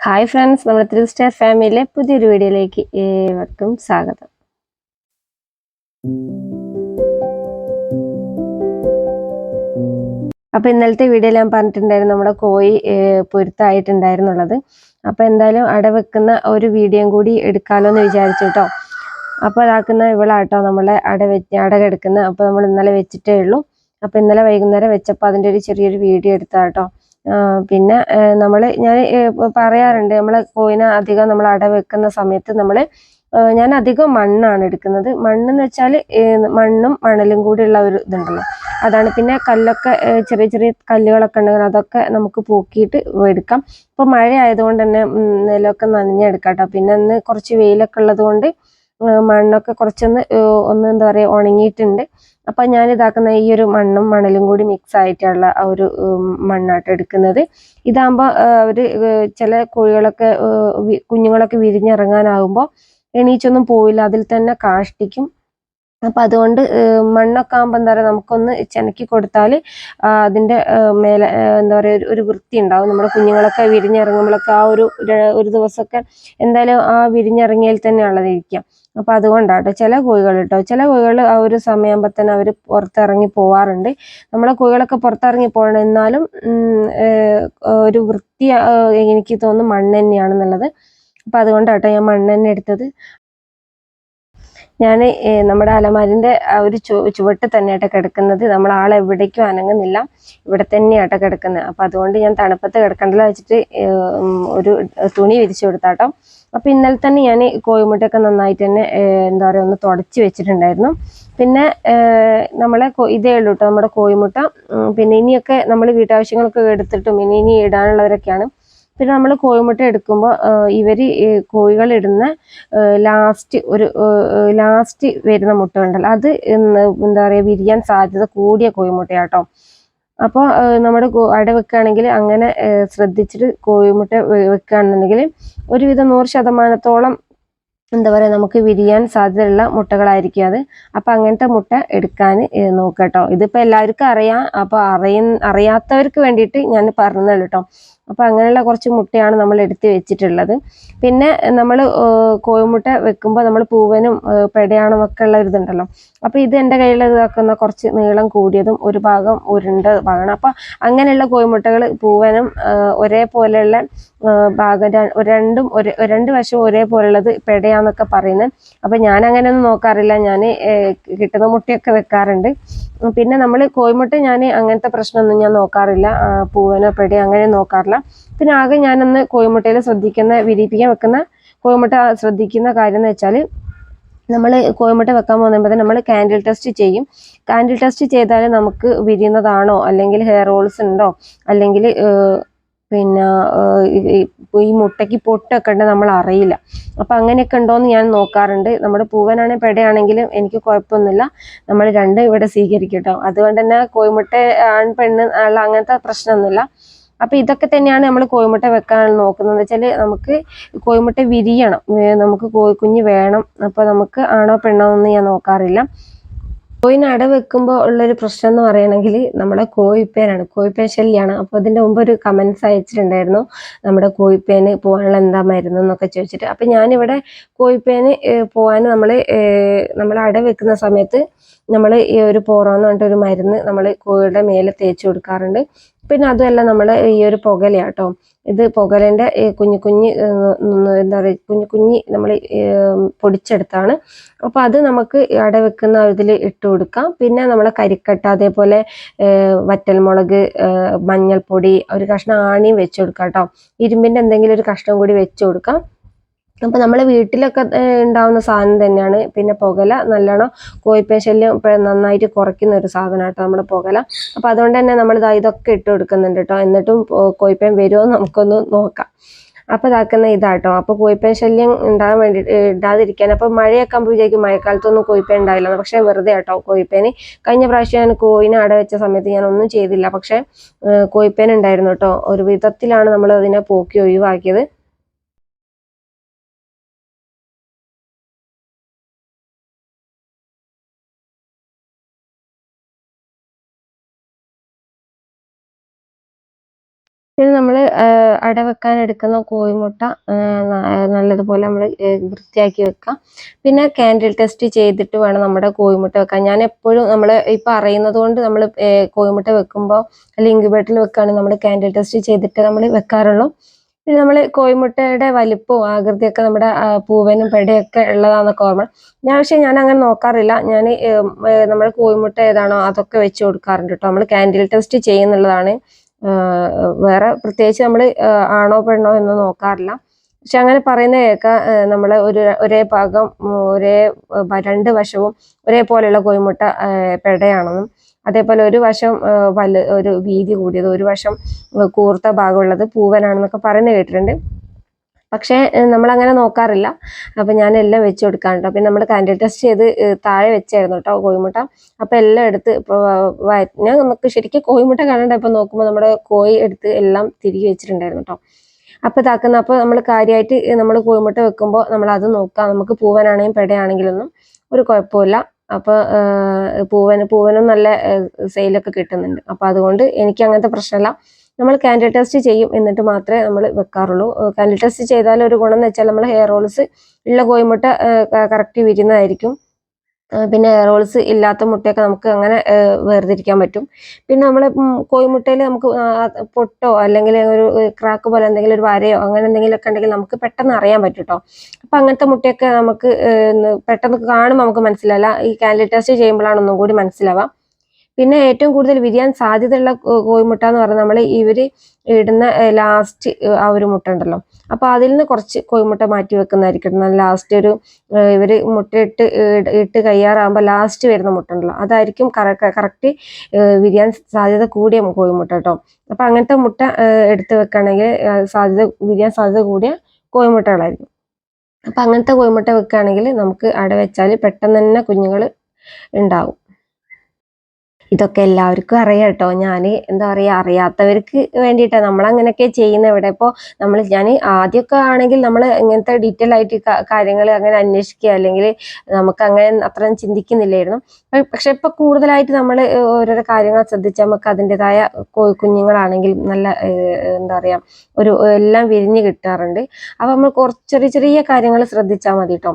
Hi friends, നമ്മുടെ 3 star ഫാമിലിയിലെ പുതിയൊരു വീഡിയോയിലേക്ക് ഏവർക്കും സ്വാഗതം. അപ്പോൾ ഇന്നലത്തെ വീഡിയോയിൽ ഞാൻ പറഞ്ഞിട്ടുണ്ടായിരുന്നു നമ്മുടെ കോഴി പൊരുത്തായിട്ടുണ്ടായിരുന്നുള്ളത്. അപ്പോൾ എന്തായാലും അടവെക്കുന്ന ഒരു വീഡിയോയും കൂടി എടുക്കാമല്ലോ എന്ന് വിചാരിച്ചു കേട്ടോ. അപ്പോൾ അതാക്കുന്ന ഇവളാട്ടോ നമ്മളെ അടകെടുക്കുന്നത്. അപ്പോൾ നമ്മൾ ഇന്നലെ വെച്ചിട്ടേ ഉള്ളൂ. അപ്പോൾ ഇന്നലെ വൈകുന്നേരം വെച്ചപ്പോൾ അതിൻ്റെ ഒരു ചെറിയൊരു വീഡിയോ എടുത്താട്ടോ. പിന്നെ ഞാൻ പറയാറുണ്ട്, നമ്മൾ കോഴിനെ അധികം നമ്മൾ അടവെക്കുന്ന സമയത്ത് ഞാൻ അധികം മണ്ണാണ് എടുക്കുന്നത്. മണ്ണെന്ന് വെച്ചാൽ മണ്ണും മണലും കൂടിയുള്ള ഒരു ഇതുണ്ടല്ലോ, അതാണ്. പിന്നെ കല്ലൊക്കെ ചെറിയ ചെറിയ കല്ലുകളൊക്കെ ഉണ്ടെങ്കിൽ അതൊക്കെ നമുക്ക് പൂക്കിയിട്ട് എടുക്കാം. ഇപ്പോൾ മഴ ആയതുകൊണ്ട് തന്നെ നിലമൊക്കെ നനഞ്ഞെടുക്കാം കേട്ടോ. പിന്നെ അന്ന് കുറച്ച് വെയിലൊക്കെ ഉള്ളത് കൊണ്ട് മണ്ണൊക്കെ കുറച്ചൊന്ന് എന്താ പറയുക, ഉണങ്ങിയിട്ടുണ്ട്. അപ്പം ഞാൻ ഇതാക്കുന്ന ഈ ഒരു മണ്ണും മണലും കൂടി മിക്സ് ആയിട്ടുള്ള ആ ഒരു മണ്ണാട്ട് എടുക്കുന്നത്. ഇതാകുമ്പോൾ ഒരു ചില കോഴികളൊക്കെ കുഞ്ഞുങ്ങളൊക്കെ വിരിഞ്ഞിറങ്ങാനാകുമ്പോൾ എണീച്ചൊന്നും പോവില്ല, അതിൽ തന്നെ കാഷ്ടിക്കും. അപ്പം അതുകൊണ്ട് മണ്ണൊക്കെ ആകുമ്പോൾ എന്താ പറയുക, നമുക്കൊന്ന് ചെനക്കി കൊടുത്താൽ അതിൻ്റെ മേലെ എന്താ പറയുക ഒരു വൃത്തി ഉണ്ടാവും. നമ്മുടെ കുഞ്ഞുങ്ങളൊക്കെ വിരിഞ്ഞിറങ്ങുമ്പോഴൊക്കെ ആ ഒരു ദിവസമൊക്കെ എന്തായാലും ആ വിരിഞ്ഞിറങ്ങിയാൽ തന്നെയാണത് ഇരിക്കുക. അപ്പം അതുകൊണ്ടാട്ടോ ചില കോഴികൾ ആ ഒരു സമയമാകുമ്പോൾ തന്നെ അവർ പുറത്തിറങ്ങി പോവാറുണ്ട്. നമ്മളെ കോഴികളൊക്കെ പുറത്തിറങ്ങി പോകണം, എന്നാലും ഒരു വൃത്തി എനിക്ക് തോന്നുന്നു മണ്ണ് തന്നെയാണെന്നുള്ളത്. അപ്പം അതുകൊണ്ടാട്ടോ ഞാൻ മണ്ണ് തന്നെ എടുത്തത്. ഞാൻ നമ്മുടെ അലമാരിൻ്റെ ആ ഒരു ചുവട്ട് തന്നെയാട്ടോ കിടക്കുന്നത്. നമ്മൾ ആളെവിടേക്കും അനങ്ങുന്നില്ല, ഇവിടെ തന്നെയാട്ടോ കിടക്കുന്നത്. അപ്പം അതുകൊണ്ട് ഞാൻ തണുപ്പത്ത് കിടക്കണ്ടല്ലോ വെച്ചിട്ട് ഒരു തുണി വിരിച്ചു കൊടുത്താട്ടോ. അപ്പം ഇന്നലെ തന്നെ ഞാൻ കോഴിമുട്ടയൊക്കെ നന്നായിട്ട് തന്നെ എന്താ പറയുക ഒന്ന് തുടച്ച് വെച്ചിട്ടുണ്ടായിരുന്നു. പിന്നെ ഇതേ ഉള്ളൂ കേട്ടോ നമ്മുടെ കോഴിമുട്ട. പിന്നെ ഇനിയൊക്കെ നമ്മൾ വീട്ടാവശ്യങ്ങളൊക്കെ എടുത്തിട്ടും ഇനി ഇടാനുള്ളവരൊക്കെയാണ്. പിന്നെ നമ്മൾ കോഴിമുട്ട എടുക്കുമ്പോൾ കോഴികളിടുന്ന ലാസ്റ്റ് വരുന്ന മുട്ട ഉണ്ടല്ലോ, അത് എന്താ പറയുക വിരിയാൻ സാധ്യത കൂടിയ കോഴിമുട്ടയാട്ടോ. അപ്പോൾ നമ്മുടെ അട വെക്കുകയാണെങ്കിൽ അങ്ങനെ ശ്രദ്ധിച്ചിട്ട് കോഴിമുട്ട വെക്കുകയാണെന്നുണ്ടെങ്കിൽ ഒരുവിധം 100% എന്താ പറയുക നമുക്ക് വിരിയാൻ സാധ്യതയുള്ള മുട്ടകളായിരിക്കും അത്. അപ്പം അങ്ങനത്തെ മുട്ട എടുക്കാൻ നോക്കുക കേട്ടോ. ഇതിപ്പോൾ എല്ലാവർക്കും അറിയാം, അപ്പോൾ അറിയാത്തവർക്ക് വേണ്ടിയിട്ട് ഞാൻ പറഞ്ഞതല്ലോ കേട്ടോ. അപ്പം അങ്ങനെയുള്ള കുറച്ച് മുട്ടയാണ് നമ്മൾ എടുത്ത് വെച്ചിട്ടുള്ളത്. പിന്നെ നമ്മൾ കോഴിമുട്ട വെക്കുമ്പോൾ നമ്മൾ പൂവനും പെടയാണെന്നൊക്കെ ഉള്ള ഒരു ഇതുണ്ടല്ലോ. അപ്പോൾ ഇത് എൻ്റെ കയ്യിലത് വെക്കുന്ന കുറച്ച് നീളം കൂടിയതും ഒരു ഭാഗം ഉരുണ്ട ഭാഗമാണ്. അപ്പം അങ്ങനെയുള്ള കോഴിമുട്ടകൾ പൂവനും ഒരേപോലെയുള്ള ഭാഗം രണ്ട് വശവും ഒരേപോലെയുള്ളത് പെടയാന്നൊക്കെ പറയുന്നത്. അപ്പം ഞാൻ അങ്ങനെയൊന്നും നോക്കാറില്ല, ഞാൻ കിട്ടുന്ന മുട്ടയൊക്കെ വെക്കാറുണ്ട്. പിന്നെ നമ്മൾ കോഴിമുട്ട ഞാൻ അങ്ങനത്തെ പ്രശ്നമൊന്നും ഞാൻ നോക്കാറില്ല, പൂവനോ പെടയോ അങ്ങനെ നോക്കാറില്ല. പിന്നെ ആകെ ഞാനൊന്ന് കോഴിമുട്ടയിൽ വിരിയിപ്പിക്കാൻ വെക്കുന്ന കോഴിമുട്ട ശ്രദ്ധിക്കുന്ന കാര്യം എന്ന് വെച്ചാൽ, നമ്മൾ കോഴിമുട്ട വെക്കാൻ പോകുമ്പോൾ തന്നെ നമ്മൾ കാൻഡിൽ ടെസ്റ്റ് ചെയ്യും. കാൻഡിൽ ടെസ്റ്റ് ചെയ്താൽ നമുക്ക് വിരിയുന്നതാണോ, അല്ലെങ്കിൽ ഹെയർ ഹോൾസ് ഉണ്ടോ, അല്ലെങ്കിൽ പിന്നെ ഈ മുട്ടയ്ക്ക് പൊട്ടൊക്കെ ഉണ്ട് നമ്മൾ അറിയില്ല. അപ്പം അങ്ങനെയൊക്കെ ഉണ്ടോയെന്ന് ഞാൻ നോക്കാറുണ്ട്. നമ്മുടെ പൂവനാണെങ്കിൽ പെടയാണെങ്കിലും എനിക്ക് കുഴപ്പമൊന്നുമില്ല, നമ്മൾ രണ്ടും ഇവിടെ സ്വീകരിക്കും കേട്ടോ. അതുകൊണ്ട് തന്നെ കോഴിമുട്ട ആൺ പെണ്ണ് ഉള്ള അങ്ങനത്തെ പ്രശ്നമൊന്നുമില്ല. അപ്പം ഇതൊക്കെ തന്നെയാണ് നമ്മൾ കോഴിമുട്ട വെക്കാൻ നോക്കുന്നത് വെച്ചാൽ, നമുക്ക് കോഴിമുട്ട വിരിയണം, നമുക്ക് കോഴിക്കുഞ്ഞ് വേണം. അപ്പോൾ നമുക്ക് ആണോ പെണ്ണോ എന്ന് ഞാൻ നോക്കാറില്ല. കോഴിനെ അട വെക്കുമ്പോൾ ഉള്ളൊരു പ്രശ്നം എന്ന് പറയുകയാണെങ്കിൽ നമ്മുടെ കോഴിപ്പേൻ ശല്യമാണ്. അപ്പോൾ അതിൻ്റെ മുമ്പ് ഒരു കമൻസ് അയച്ചിട്ടുണ്ടായിരുന്നു, നമ്മുടെ കോഴിപ്പേന് പോകാനുള്ള എന്താ മരുന്ന് എന്നൊക്കെ ചോദിച്ചിട്ട്. അപ്പം ഞാനിവിടെ കോഴിപ്പേന് പോകാൻ നമ്മൾ അട വെക്കുന്ന സമയത്ത് നമ്മൾ ഈ ഒരു പോറോന്ന് പറഞ്ഞിട്ടൊരു മരുന്ന് നമ്മൾ കോഴിയുടെ മേലെ തേച്ച് കൊടുക്കാറുണ്ട്. പിന്നെ അതുമല്ല നമ്മൾ ഈ ഒരു പുകലയാട്ടോ, ഇത് പുകലേൻ്റെ കുഞ്ഞു എന്താ പറയുക കുഞ്ഞു നമ്മൾ പൊടിച്ചെടുത്താണ്. അപ്പോൾ അത് നമുക്ക് അട വെക്കുന്ന ഇതിൽ ഇട്ട് കൊടുക്കാം. പിന്നെ നമ്മൾ കരിക്കട്ട, അതേപോലെ വറ്റൽമുളക്, മഞ്ഞൾപ്പൊടി, ഒരു കഷ്ണം ആണിയും വെച്ച് കൊടുക്കാം കേട്ടോ. ഇരുമ്പിൻ്റെ എന്തെങ്കിലും ഒരു കഷ്ണം കൂടി വെച്ച് കൊടുക്കാം. അപ്പം നമ്മളെ വീട്ടിലൊക്കെ ഉണ്ടാവുന്ന സാധനം തന്നെയാണ്. പിന്നെ പുകല നല്ലോണം കോഴിപ്പേൻ ശല്യം നന്നായിട്ട് കുറയ്ക്കുന്ന ഒരു സാധനം കേട്ടോ നമ്മുടെ പുകല. അപ്പം അതുകൊണ്ട് തന്നെ നമ്മൾ ഇതൊക്കെ ഇട്ട് കൊടുക്കുന്നുണ്ട് കേട്ടോ. എന്നിട്ടും കോഴിപ്പേൻ വരുമോ നമുക്കൊന്ന് നോക്കാം. അപ്പോൾ ഇതാട്ടോ. അപ്പോൾ കോഴിപ്പേൻ ശല്യം ഉണ്ടാകാൻ വേണ്ടിയിട്ട് ഇടാതിരിക്കാൻ, അപ്പോൾ മഴയൊക്കെ ആകുമ്പോൾ വിചാരിക്കും മഴക്കാലത്തൊന്നും കോഴിപ്പേൻ ഉണ്ടാവില്ല, പക്ഷേ വെറുതെ കേട്ടോ കോഴിപ്പേന്. കഴിഞ്ഞ പ്രാവശ്യം ഞാൻ കോഴിനെ അട വെച്ച സമയത്ത് ഞാൻ ഒന്നും ചെയ്തില്ല, പക്ഷേ കോഴിപ്പേൻ ഉണ്ടായിരുന്നു കേട്ടോ. ഒരു വിധത്തിലാണ് നമ്മൾ അതിനെ പോക്കി ഒഴിവാക്കിയത്. പിന്നെ നമ്മൾ അട വെക്കാൻ എടുക്കുന്ന കോഴിമുട്ട നല്ലതുപോലെ നമ്മൾ വൃത്തിയാക്കി വെക്കാം. പിന്നെ കാൻഡിൽ ടെസ്റ്റ് ചെയ്തിട്ട് വേണം നമ്മുടെ കോഴിമുട്ട വെക്കാൻ. ഞാൻ എപ്പോഴും നമ്മൾ ഇപ്പം അറിയുന്നത് കൊണ്ട് നമ്മൾ കോഴിമുട്ട വെക്കുമ്പോൾ അല്ലെങ്കിൽ ഇൻക്യുബേറ്ററിൽ വെക്കുകയാണെങ്കിൽ നമ്മൾ കാൻഡിൽ ടെസ്റ്റ് ചെയ്തിട്ട് നമ്മൾ വെക്കാറുള്ളൂ. പിന്നെ നമ്മൾ കോഴിമുട്ടയുടെ വലിപ്പവും ആകൃതിയൊക്കെ നമ്മുടെ പൂവനും പെടയൊക്കെ ഉള്ളതാണെന്നൊക്കെ ഓർമ്മ. പക്ഷേ ഞാൻ അങ്ങനെ നോക്കാറില്ല. ഞാൻ നമ്മുടെ കോഴിമുട്ട ഏതാണോ അതൊക്കെ വെച്ച് കൊടുക്കാറുണ്ട് കേട്ടോ. നമ്മൾ കാൻഡിൽ ടെസ്റ്റ് ചെയ്യുന്നുള്ളതാണ്. വേറെ പ്രത്യേകിച്ച് നമ്മൾ ആണോ പെണ്ണോ എന്ന് നോക്കാറില്ല. പക്ഷെ അങ്ങനെ പറയുന്ന കേൾക്കാം, നമ്മൾ ഒരേ ഭാഗം രണ്ട് വശവും ഒരേപോലെയുള്ള കോഴിമുട്ട പെടയാണെന്നും, അതേപോലെ ഒരു വശം ഒരു വീതി കൂടിയത്, ഒരു വശം കൂർത്ത ഭാഗമുള്ളത് പൂവനാണെന്നൊക്കെ പറയുന്നത് കേട്ടിട്ടുണ്ട്. പക്ഷേ നമ്മളങ്ങനെ നോക്കാറില്ല. അപ്പം ഞാൻ എല്ലാം വെച്ച് കൊടുക്കാറുണ്ട്. പിന്നെ നമ്മൾ കാൻഡിൽ ടെസ്റ്റ് ചെയ്ത് താഴെ വെച്ചായിരുന്നു കേട്ടോ കോഴിമുട്ട. അപ്പം എല്ലാം എടുത്ത് ഇപ്പോൾ ഞാൻ നമുക്ക് ശരിക്കും കോഴിമുട്ട കാണണ്ട. ഇപ്പം നോക്കുമ്പോൾ നമ്മുടെ കോഴി എടുത്ത് എല്ലാം തിരികെ വെച്ചിട്ടുണ്ടായിരുന്നു കേട്ടോ. അപ്പോൾ അപ്പോൾ നമ്മൾ കാര്യമായിട്ട് നമ്മൾ കോഴിമുട്ട വെക്കുമ്പോൾ നമ്മൾ അത് നോക്കാം. നമുക്ക് പൂവനാണെങ്കിലും പെടയാണെങ്കിലൊന്നും ഒരു കുഴപ്പമില്ല. അപ്പോൾ പൂവനും നല്ല സെയിലൊക്കെ കിട്ടുന്നുണ്ട്. അപ്പോൾ അതുകൊണ്ട് എനിക്ക് അങ്ങനത്തെ പ്രശ്നമില്ല. നമ്മൾ കാൻഡിൽ ടെസ്റ്റ് ചെയ്യും, എന്നിട്ട് മാത്രമേ നമ്മൾ വെക്കാറുള്ളൂ. കാൻഡിൽ ടെസ്റ്റ് ചെയ്താൽ ഒരു ഗുണം എന്ന് വെച്ചാൽ നമ്മൾ ഹെയർ റോൾസ് ഉള്ള കോഴിമുട്ട കറക്റ്റ് വിരിയുന്നതായിരിക്കും. പിന്നെ ഹെയർ റോൾസ് ഇല്ലാത്ത മുട്ടയൊക്കെ നമുക്ക് അങ്ങനെ വേർതിരിക്കാൻ പറ്റും. പിന്നെ നമ്മൾ കോഴിമുട്ടയിൽ നമുക്ക് പൊട്ടോ അല്ലെങ്കിൽ ഒരു ക്രാക്ക് പോലെ എന്തെങ്കിലും ഒരു വരയോ അങ്ങനെ എന്തെങ്കിലുമൊക്കെ ഉണ്ടെങ്കിൽ നമുക്ക് പെട്ടെന്ന് അറിയാൻ പറ്റും കേട്ടോ. അപ്പം അങ്ങനത്തെ മുട്ടയൊക്കെ നമുക്ക് പെട്ടെന്ന് കാണുമ്പോൾ നമുക്ക് മനസ്സിലാവില്ല. ഈ കാൻഡിൽ ടെസ്റ്റ് ചെയ്യുമ്പോഴാണ് ഒന്നും കൂടി മനസ്സിലാവാം. പിന്നെ ഏറ്റവും കൂടുതൽ വിരിയാൻ സാധ്യതയുള്ള കോഴിമുട്ട എന്ന് പറഞ്ഞാൽ നമ്മൾ ഇവർ ഇടുന്ന ലാസ്റ്റ് ആ ഒരു മുട്ട ഉണ്ടല്ലോ, അപ്പോൾ അതിൽ നിന്ന് കുറച്ച് കോഴിമുട്ട മാറ്റി വെക്കുന്നതായിരിക്കും ലാസ്റ്റ്. ഇവർ ഇട്ട് കയ്യാറാകുമ്പോൾ ലാസ്റ്റ് വരുന്ന മുട്ട ഉണ്ടല്ലോ, അതായിരിക്കും കറക്റ്റ് വിരിയാൻ സാധ്യത കൂടിയ കോഴിമുട്ട കേട്ടോ. അപ്പം അങ്ങനത്തെ മുട്ട എടുത്ത് വെക്കുകയാണെങ്കിൽ വിരിയാൻ സാധ്യത കൂടിയ കോഴിമുട്ടകളായിരിക്കും. അപ്പം അങ്ങനത്തെ കോഴിമുട്ട വെക്കുകയാണെങ്കിൽ നമുക്ക് അട വെച്ചാൽ പെട്ടെന്ന് തന്നെ കുഞ്ഞുങ്ങൾ ഉണ്ടാവും. ഇതൊക്കെ എല്ലാവർക്കും അറിയാം കേട്ടോ. ഞാൻ എന്താ പറയുക, അറിയാത്തവർക്ക് വേണ്ടിയിട്ടാണ് നമ്മളങ്ങനെയൊക്കെ ചെയ്യുന്നത് ഇവിടെ. ഇപ്പോൾ ഞാൻ ആദ്യമൊക്കെ ആണെങ്കിൽ നമ്മൾ ഇങ്ങനത്തെ ഡീറ്റെയിൽ ആയിട്ട് കാര്യങ്ങൾ അങ്ങനെ അന്വേഷിക്കുക അല്ലെങ്കിൽ നമുക്ക് അങ്ങനെ അത്രയും ചിന്തിക്കുന്നില്ലായിരുന്നു. പക്ഷെ ഇപ്പോൾ കൂടുതലായിട്ട് നമ്മൾ ഓരോരോ കാര്യങ്ങൾ ശ്രദ്ധിച്ചാൽ നമുക്ക് അതിൻ്റെതായ കുഞ്ഞുങ്ങളാണെങ്കിൽ നല്ല എന്താ പറയുക എല്ലാം വിരിഞ്ഞ് കിട്ടാറുണ്ട്. അപ്പോൾ നമ്മൾ ചെറിയ ചെറിയ കാര്യങ്ങൾ ശ്രദ്ധിച്ചാൽ മതി കേട്ടോ.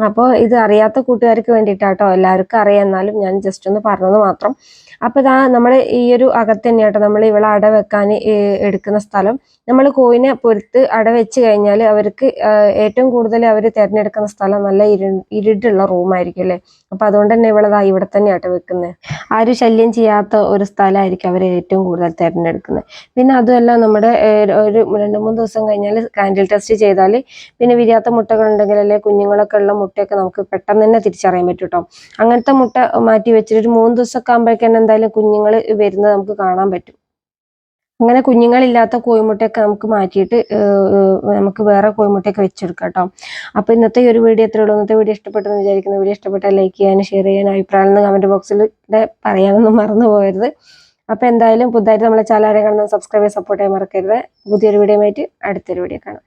അപ്പോൾ ഇത് അറിയാത്ത കൂട്ടുകാർക്ക് വേണ്ടിയിട്ടാട്ടോ. എല്ലാവർക്കും അറിയാം, എന്നാലും ഞാൻ ജസ്റ്റ് ഒന്ന് പറഞ്ഞത് മാത്രം. അപ്പോൾ ഇതാ നമ്മൾ ഈ ഒരു അകത്ത് തന്നെയാട്ടോ നമ്മൾ ഇവിടെ അട വെക്കാൻ എടുക്കുന്ന സ്ഥലം. നമ്മൾ കോഴിനെ പൊരുത്ത് അട വെച്ച് കഴിഞ്ഞാൽ അവർക്ക് ഏറ്റവും കൂടുതൽ അവർ തിരഞ്ഞെടുക്കുന്ന സ്ഥലം നല്ല ഇരുട്ടുള്ള റൂമായിരിക്കും അല്ലേ. അപ്പം അതുകൊണ്ട് തന്നെ ഇവിടെ തന്നെയാട്ടോ വെക്കുന്നത്. ആരും ശല്യം ചെയ്യാത്ത ഒരു സ്ഥലമായിരിക്കും അവർ ഏറ്റവും കൂടുതൽ തിരഞ്ഞെടുക്കുന്നത്. പിന്നെ അതുമല്ല നമ്മുടെ ഒരു 2-3 ദിവസം കഴിഞ്ഞാൽ കാൻഡിൽ ടെസ്റ്റ് ചെയ്താൽ പിന്നെ വിരിയാത്ത മുട്ടകൾ ഉണ്ടെങ്കിൽ അല്ലെങ്കിൽ കുഞ്ഞുങ്ങളൊക്കെ ഉള്ള മുട്ടയൊക്കെ നമുക്ക് പെട്ടെന്ന് തന്നെ തിരിച്ചറിയാൻ പറ്റും കേട്ടോ. അങ്ങനത്തെ മുട്ട മാറ്റി വെച്ചിട്ട് ഒരു 3 ദിവസമൊക്കെ ആകുമ്പോഴേക്കും എന്തായാലും കുഞ്ഞുങ്ങൾ വരുന്നത് നമുക്ക് കാണാൻ പറ്റും. അങ്ങനെ കുഞ്ഞുങ്ങളില്ലാത്ത കോഴിമുട്ടയൊക്കെ നമുക്ക് മാറ്റിയിട്ട് നമുക്ക് വേറെ കോഴിമുട്ടയൊക്കെ വെച്ചെടുക്കാം കേട്ടോ. അപ്പോൾ ഇന്നത്തെ ഈ ഒരു വീഡിയോ എത്രയുള്ളൂ. ഇന്നത്തെ വീഡിയോ ഇഷ്ടപ്പെട്ടെന്ന് വിചാരിക്കുന്നു. വീഡിയോ ഇഷ്ടപ്പെട്ടാൽ ലൈക്ക് ചെയ്യാനും ഷെയർ ചെയ്യാനും അഭിപ്രായങ്ങൾ കമൻറ്റ് ബോക്സിൽ പറയാനൊന്നും മറന്നു പോകരുത്. അപ്പോൾ എന്തായാലും പുതുതായിട്ട് നമ്മളെ ചാനൽ കാണുന്ന സബ്സ്ക്രൈബ് സപ്പോർട്ട് ചെയ്യാൻ മറക്കരുത്. പുതിയൊരു വീഡിയോ ആയിട്ട് അടുത്തൊരു വീഡിയോ കാണാം.